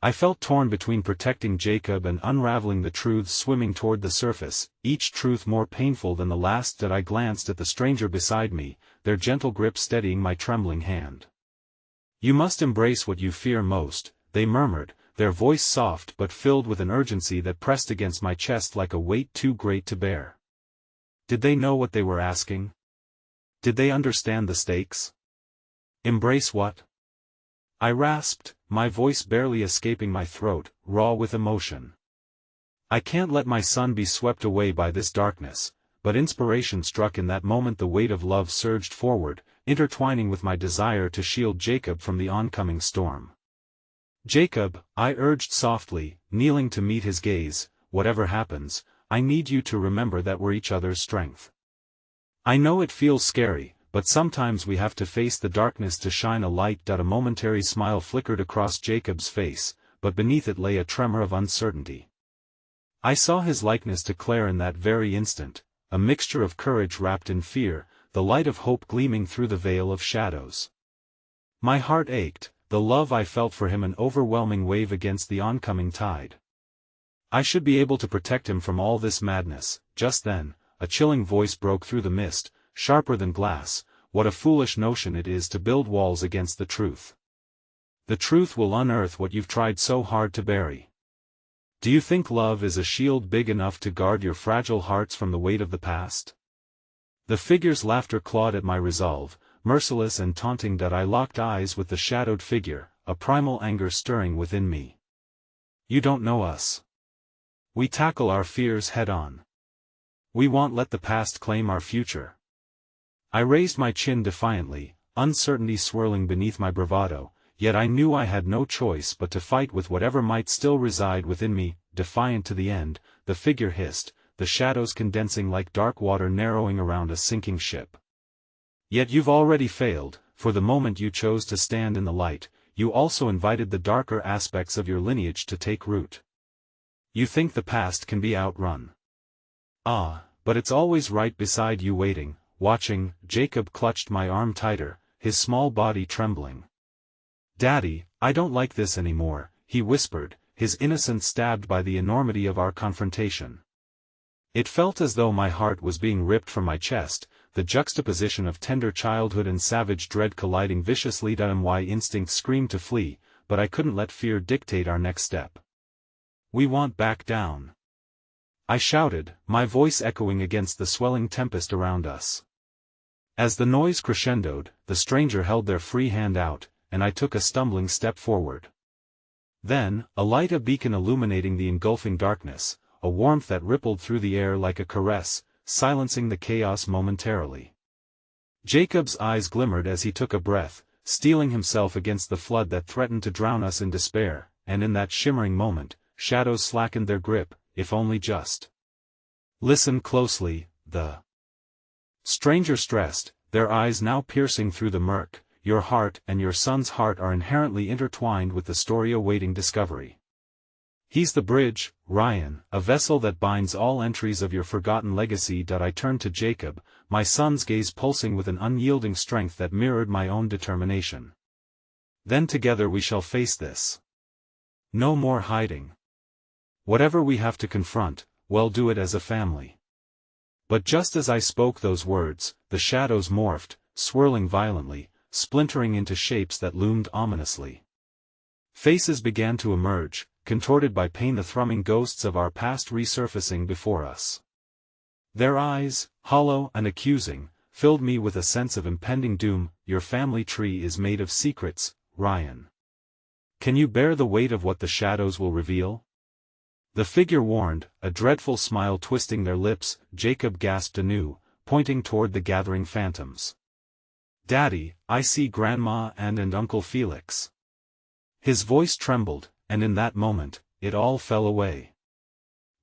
I felt torn between protecting Jacob and unraveling the truths swimming toward the surface, each truth more painful than the last. That I glanced at the stranger beside me, their gentle grip steadying my trembling hand. "You must embrace what you fear most," they murmured, their voice soft but filled with an urgency that pressed against my chest like a weight too great to bear. Did they know what they were asking? Did they understand the stakes? Embrace what? I rasped, my voice barely escaping my throat, raw with emotion. "I can't let my son be swept away by this darkness," but inspiration struck in that moment. The weight of love surged forward, intertwining with my desire to shield Jacob from the oncoming storm. "Jacob," I urged softly, kneeling to meet his gaze, "whatever happens, I need you to remember that we're each other's strength. I know it feels scary, but sometimes we have to face the darkness to shine a light." A momentary smile flickered across Jacob's face, but beneath it lay a tremor of uncertainty. I saw his likeness to Claire in that very instant, a mixture of courage wrapped in fear, the light of hope gleaming through the veil of shadows. My heart ached, the love I felt for him an overwhelming wave against the oncoming tide. I should be able to protect him from all this madness. Just then, a chilling voice broke through the mist, sharper than glass. "What a foolish notion it is to build walls against the truth. The truth will unearth what you've tried so hard to bury. Do you think love is a shield big enough to guard your fragile hearts from the weight of the past?" The figure's laughter clawed at my resolve, merciless and taunting. I locked eyes with the shadowed figure, a primal anger stirring within me. "You don't know us. We tackle our fears head-on. We won't let the past claim our future." I raised my chin defiantly, uncertainty swirling beneath my bravado, yet I knew I had no choice but to fight with whatever might still reside within me. "Defiant to the end," the figure hissed, the shadows condensing like dark water narrowing around a sinking ship. "Yet you've already failed, for the moment you chose to stand in the light, you also invited the darker aspects of your lineage to take root. You think the past can be outrun. Ah, but it's always right beside you waiting, watching." Jacob clutched my arm tighter, his small body trembling. "Daddy, I don't like this anymore," he whispered, his innocence stabbed by the enormity of our confrontation. It felt as though my heart was being ripped from my chest, the juxtaposition of tender childhood and savage dread colliding viciously. My instinct screamed to flee, but I couldn't let fear dictate our next step. "We won't back down," I shouted, my voice echoing against the swelling tempest around us. As the noise crescendoed, the stranger held their free hand out, and I took a stumbling step forward. Then, a light, a beacon illuminating the engulfing darkness, a warmth that rippled through the air like a caress, silencing the chaos momentarily. Jacob's eyes glimmered as he took a breath, steeling himself against the flood that threatened to drown us in despair, and in that shimmering moment, shadows slackened their grip, if only just. "Listen closely," the stranger stressed, their eyes now piercing through the murk. "Your heart and your son's heart are inherently intertwined with the story awaiting discovery. He's the bridge, Ryan, a vessel that binds all entries of your forgotten legacy." I turned to Jacob, my son's gaze pulsing with an unyielding strength that mirrored my own determination. "Then together we shall face this. No more hiding. Whatever we have to confront, we'll do it as a family." But just as I spoke those words, the shadows morphed, swirling violently, splintering into shapes that loomed ominously. Faces began to emerge, contorted by pain, the thrumming ghosts of our past resurfacing before us. Their eyes, hollow and accusing, filled me with a sense of impending doom. "Your family tree is made of secrets, Ryan. Can you bear the weight of what the shadows will reveal?" The figure warned, a dreadful smile twisting their lips. Jacob gasped anew, pointing toward the gathering phantoms. "Daddy, I see Grandma and Uncle Felix." His voice trembled, and in that moment, it all fell away.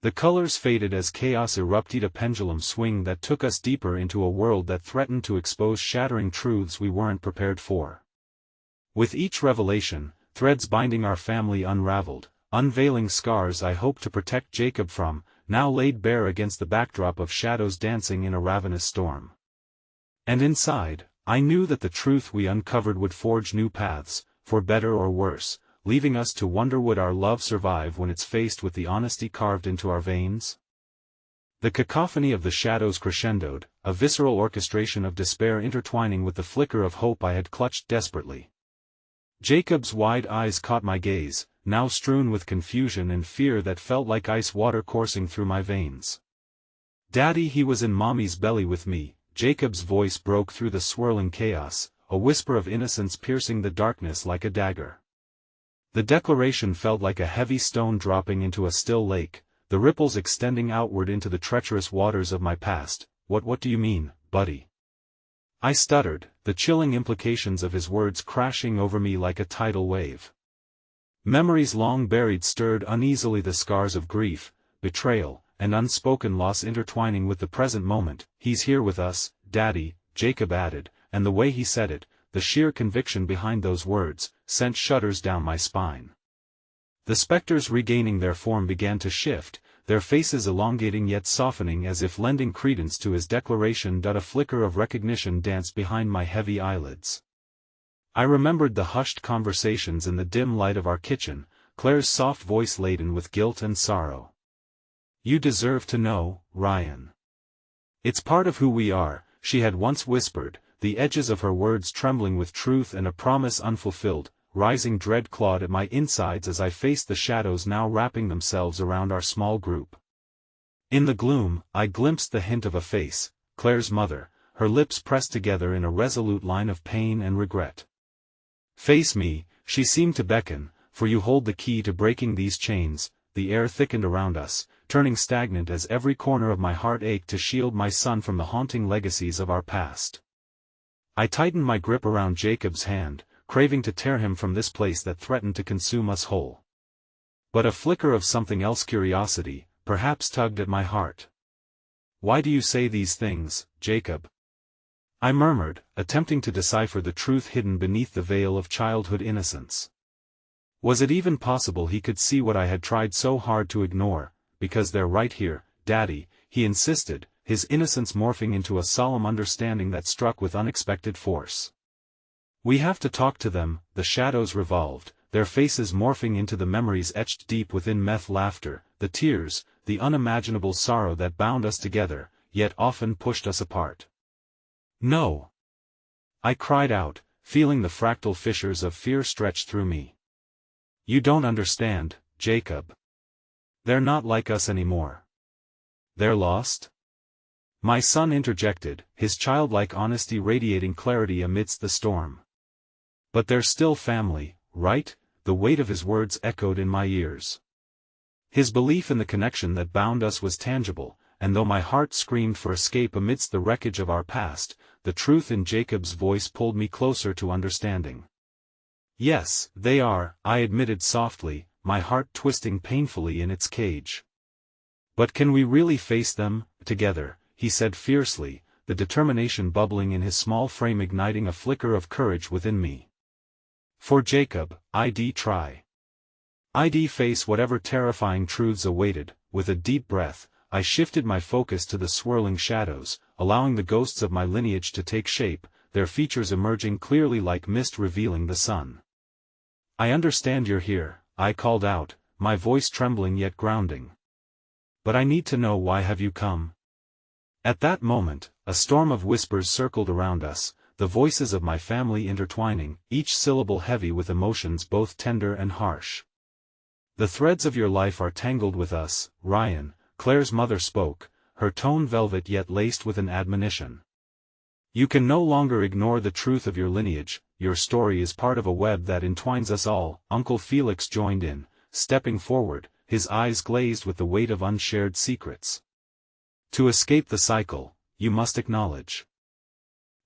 The colors faded as chaos erupted, a pendulum swing that took us deeper into a world that threatened to expose shattering truths we weren't prepared for. With each revelation, threads binding our family unraveled, unveiling scars I hoped to protect Jacob from, now laid bare against the backdrop of shadows dancing in a ravenous storm. And inside, I knew that the truth we uncovered would forge new paths, for better or worse, leaving us to wonder would our love survive when it's faced with the honesty carved into our veins? The cacophony of the shadows crescendoed, a visceral orchestration of despair intertwining with the flicker of hope I had clutched desperately. Jacob's wide eyes caught my gaze, now strewn with confusion and fear that felt like ice water coursing through my veins. "Daddy, he was in Mommy's belly with me." Jacob's voice broke through the swirling chaos, a whisper of innocence piercing the darkness like a dagger. The declaration felt like a heavy stone dropping into a still lake, the ripples extending outward into the treacherous waters of my past. What do you mean, buddy?" I stuttered, the chilling implications of his words crashing over me like a tidal wave. Memories long buried stirred uneasily, the scars of grief, betrayal, and unspoken loss intertwining with the present moment. "He's here with us, Daddy," Jacob added, and the way he said it, the sheer conviction behind those words, sent shudders down my spine. The specters regaining their form began to shift, their faces elongating yet softening as if lending credence to his declaration. A flicker of recognition danced behind my heavy eyelids. I remembered the hushed conversations in the dim light of our kitchen, Claire's soft voice laden with guilt and sorrow. "You deserve to know, Ryan. It's part of who we are," she had once whispered, the edges of her words trembling with truth and a promise unfulfilled. Rising dread clawed at my insides as I faced the shadows now wrapping themselves around our small group. In the gloom, I glimpsed the hint of a face, Claire's mother, her lips pressed together in a resolute line of pain and regret. "Face me," she seemed to beckon, "for you hold the key to breaking these chains." The air thickened around us, turning stagnant as every corner of my heart ached to shield my son from the haunting legacies of our past. I tightened my grip around Jacob's hand, craving to tear him from this place that threatened to consume us whole. But a flicker of something else, curiosity, perhaps, tugged at my heart. "Why do you say these things, Jacob?" I murmured, attempting to decipher the truth hidden beneath the veil of childhood innocence. Was it even possible he could see what I had tried so hard to ignore? "Because they're right here, Daddy," he insisted, his innocence morphing into a solemn understanding that struck with unexpected force. "We have to talk to them." The shadows revolved, their faces morphing into the memories etched deep within meth laughter, the tears, the unimaginable sorrow that bound us together, yet often pushed us apart. "No!" I cried out, feeling the fractal fissures of fear stretch through me. "You don't understand, Jacob. They're not like us anymore. They're lost?" My son interjected, his childlike honesty radiating clarity amidst the storm. "But they're still family, right?" The weight of his words echoed in my ears. His belief in the connection that bound us was tangible, and though my heart screamed for escape amidst the wreckage of our past, the truth in Jacob's voice pulled me closer to understanding. "Yes, they are," I admitted softly, my heart twisting painfully in its cage. "But can we really face them, together?" he said fiercely, the determination bubbling in his small frame igniting a flicker of courage within me. "For Jacob, I'd try. I'd face whatever terrifying truths awaited." With a deep breath, I shifted my focus to the swirling shadows, allowing the ghosts of my lineage to take shape, their features emerging clearly like mist revealing the sun. "I understand you're here," I called out, my voice trembling yet grounding. "But I need to know, why have you come?" At that moment, a storm of whispers circled around us, the voices of my family intertwining, each syllable heavy with emotions both tender and harsh. "The threads of your life are tangled with us, Ryan," Claire's mother spoke, her tone velvet yet laced with an admonition. "You can no longer ignore the truth of your lineage, your story is part of a web that entwines us all." Uncle Felix joined in, stepping forward, his eyes glazed with the weight of unshared secrets. To escape the cycle, you must acknowledge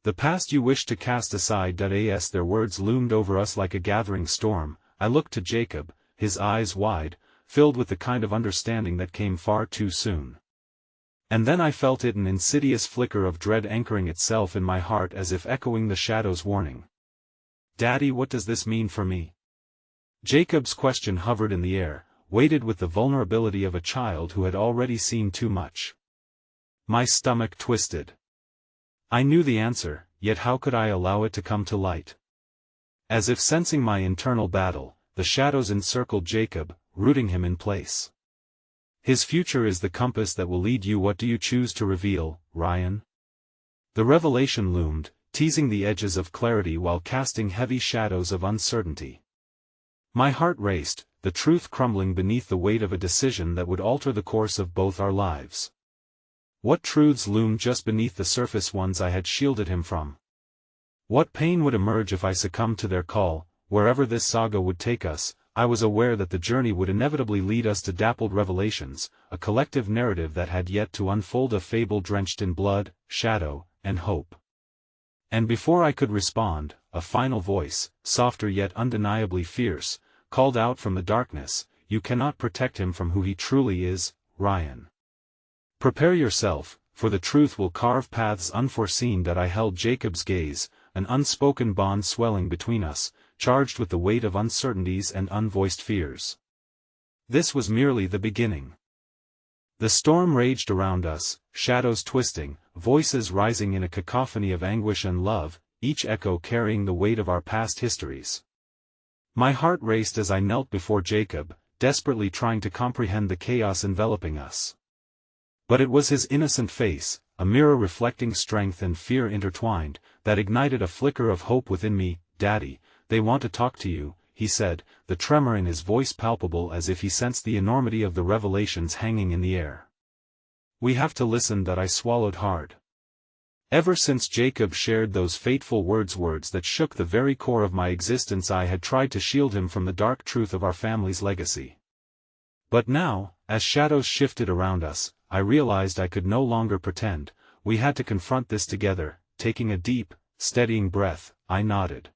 the past you wish to cast aside. As their words loomed over us like a gathering storm, I looked to Jacob, his eyes wide, filled with the kind of understanding that came far too soon. And then I felt it, an insidious flicker of dread anchoring itself in my heart as if echoing the shadow's warning. "Daddy, what does this mean for me?" Jacob's question hovered in the air, weighted with the vulnerability of a child who had already seen too much. My stomach twisted. I knew the answer, yet how could I allow it to come to light? As if sensing my internal battle, the shadows encircled Jacob, rooting him in place. "His future is the compass that will lead you. What do you choose to reveal, Ryan?" The revelation loomed, teasing the edges of clarity while casting heavy shadows of uncertainty. My heart raced, the truth crumbling beneath the weight of a decision that would alter the course of both our lives. What truths loomed just beneath the surface, ones I had shielded him from? What pain would emerge if I succumbed to their call? Wherever this saga would take us, I was aware that the journey would inevitably lead us to dappled revelations, a collective narrative that had yet to unfold, a fable drenched in blood, shadow, and hope. And before I could respond, a final voice, softer yet undeniably fierce, called out from the darkness, "You cannot protect him from who he truly is, Ryan. Prepare yourself, for the truth will carve paths unforeseen." That I held Jacob's gaze, an unspoken bond swelling between us, charged with the weight of uncertainties and unvoiced fears. This was merely the beginning. The storm raged around us, shadows twisting, voices rising in a cacophony of anguish and love, each echo carrying the weight of our past histories. My heart raced as I knelt before Jacob, desperately trying to comprehend the chaos enveloping us. But it was his innocent face, a mirror reflecting strength and fear intertwined, that ignited a flicker of hope within me. "Daddy, they want to talk to you," he said, the tremor in his voice palpable as if he sensed the enormity of the revelations hanging in the air. "We have to listen." That I swallowed hard. Ever since Jacob shared those fateful words that shook the very core of my existence, I had tried to shield him from the dark truth of our family's legacy. But now, as shadows shifted around us, I realized I could no longer pretend. We had to confront this together. Taking a deep, steadying breath, I nodded.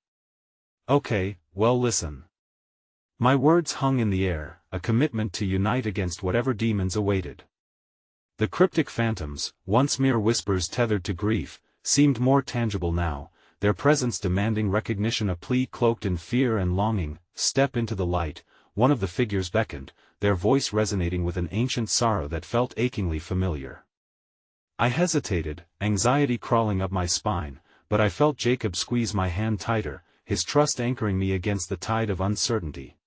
"Okay, well, listen." My words hung in the air, a commitment to unite against whatever demons awaited. The cryptic phantoms, once mere whispers tethered to grief, seemed more tangible now, their presence demanding recognition, a plea cloaked in fear and longing. "Step into the light," one of the figures beckoned, their voice resonating with an ancient sorrow that felt achingly familiar. I hesitated, anxiety crawling up my spine, but I felt Jacob squeeze my hand tighter, his trust anchoring me against the tide of uncertainty.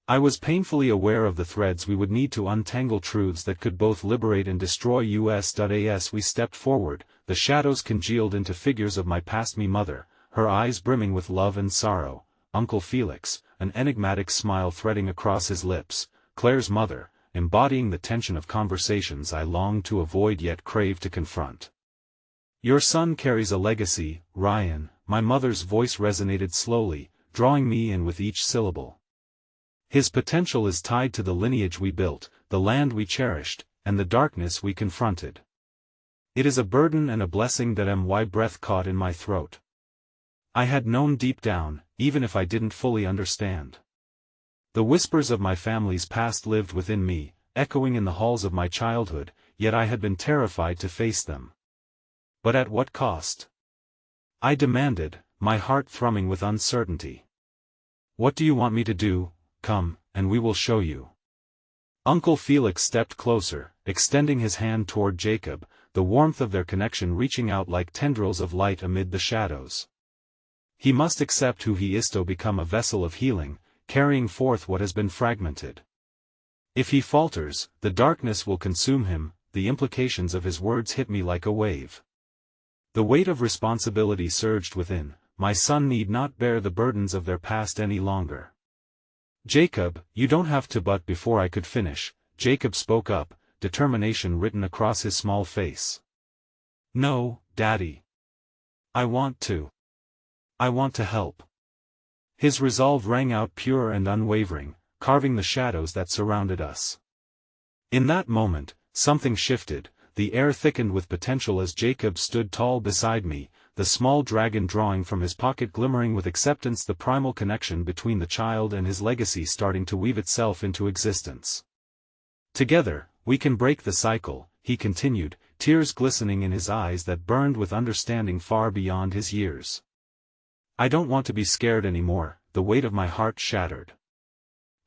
I was painfully aware of the threads we would need to untangle, truths that could both liberate and destroy us. As we stepped forward, the shadows congealed into figures of my past, me mother, her eyes brimming with love and sorrow, Uncle Felix, an enigmatic smile threading across his lips, Claire's mother, embodying the tension of conversations I longed to avoid yet craved to confront. "Your son carries a legacy, Ryan," my mother's voice resonated slowly, drawing me in with each syllable. "His potential is tied to the lineage we built, the land we cherished, and the darkness we confronted. It is a burden and a blessing." My breath caught in my throat. I had known deep down, even if I didn't fully understand. The whispers of my family's past lived within me, echoing in the halls of my childhood, yet I had been terrified to face them. But at what cost? I demanded, my heart thrumming with uncertainty. "What do you want me to do? Come, and we will show you." Uncle Felix stepped closer, extending his hand toward Jacob, the warmth of their connection reaching out like tendrils of light amid the shadows. "He must accept who he is to become a vessel of healing, carrying forth what has been fragmented. If he falters, the darkness will consume him." The implications of his words hit me like a wave. The weight of responsibility surged within. My son need not bear the burdens of their past any longer. "Jacob, you don't have to." But before I could finish, Jacob spoke up, determination written across his small face. "No, Daddy. I want to. I want to help." His resolve rang out pure and unwavering, carving the shadows that surrounded us. In that moment, something shifted, the air thickened with potential as Jacob stood tall beside me, the small dragon drawing from his pocket glimmering with acceptance, the primal connection between the child and his legacy starting to weave itself into existence. Together, we can break the cycle, he continued, tears glistening in his eyes that burned with understanding far beyond his years. I don't want to be scared anymore, the weight of my heart shattered.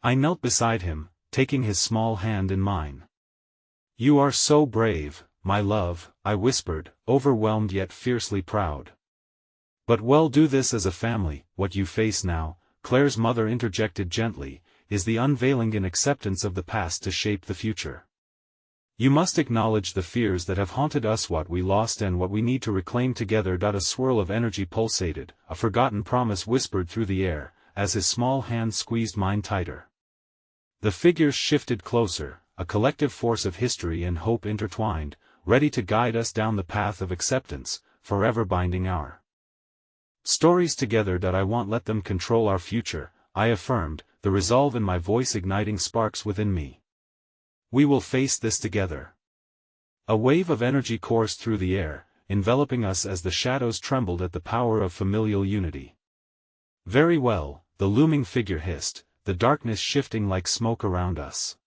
I knelt beside him, taking his small hand in mine. You are so brave, my love, I whispered, overwhelmed yet fiercely proud. But we'll do this as a family. What you face now, Claire's mother interjected gently, is the unveiling and acceptance of the past to shape the future. You must acknowledge the fears that have haunted us, what we lost and what we need to reclaim together. A swirl of energy pulsated, a forgotten promise whispered through the air, as his small hand squeezed mine tighter. The figures shifted closer, a collective force of history and hope intertwined, ready to guide us down the path of acceptance, forever binding our stories together. I won't let them control our future, I affirmed, the resolve in my voice igniting sparks within me. We will face this together. A wave of energy coursed through the air, enveloping us as the shadows trembled at the power of familial unity. Very well, the looming figure hissed, the darkness shifting like smoke around us.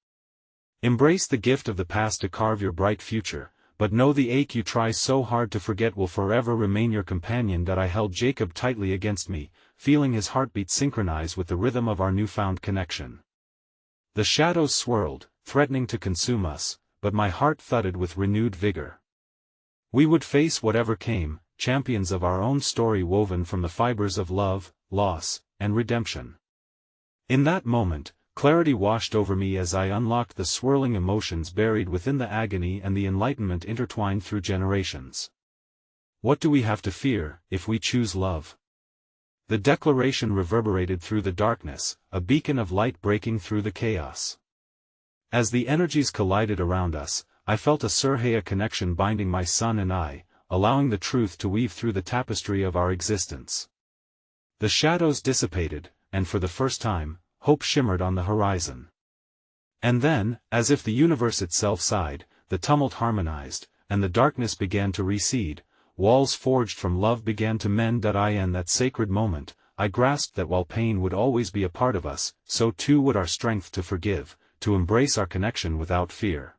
Embrace the gift of the past to carve your bright future, but know the ache you try so hard to forget will forever remain your companion. I held Jacob tightly against me, feeling his heartbeat synchronize with the rhythm of our newfound connection. The shadows swirled, threatening to consume us, but my heart thudded with renewed vigor. We would face whatever came, champions of our own story woven from the fibers of love, loss, and redemption. In that moment, clarity washed over me as I unlocked the swirling emotions buried within the agony and the enlightenment intertwined through generations. What do we have to fear, if we choose love? The declaration reverberated through the darkness, a beacon of light breaking through the chaos. As the energies collided around us, I felt a Surhaya connection binding my son and I, allowing the truth to weave through the tapestry of our existence. The shadows dissipated, and for the first time, hope shimmered on the horizon. And then, as if the universe itself sighed, the tumult harmonized, and the darkness began to recede, walls forged from love began to mend. In that sacred moment, I grasped that while pain would always be a part of us, so too would our strength to forgive, to embrace our connection without fear.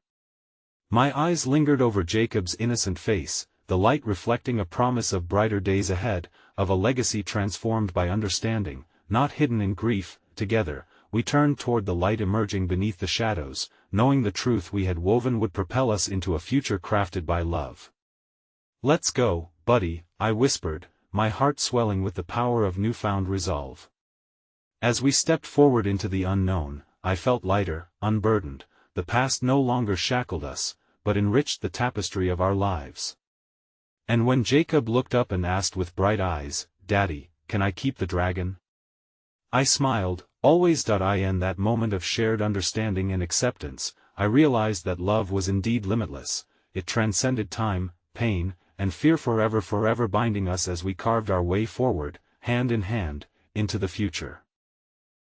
My eyes lingered over Jacob's innocent face, the light reflecting a promise of brighter days ahead, of a legacy transformed by understanding, not hidden in grief. Together, we turned toward the light emerging beneath the shadows, knowing the truth we had woven would propel us into a future crafted by love. Let's go, buddy, I whispered, my heart swelling with the power of newfound resolve. As we stepped forward into the unknown, I felt lighter, unburdened. The past no longer shackled us, but enriched the tapestry of our lives. And when Jacob looked up and asked with bright eyes, "Daddy, can I keep the dragon?" I smiled, always. In that moment of shared understanding and acceptance, I realized that love was indeed limitless. It transcended time, pain, and fear, forever binding us as we carved our way forward, hand in hand, into the future.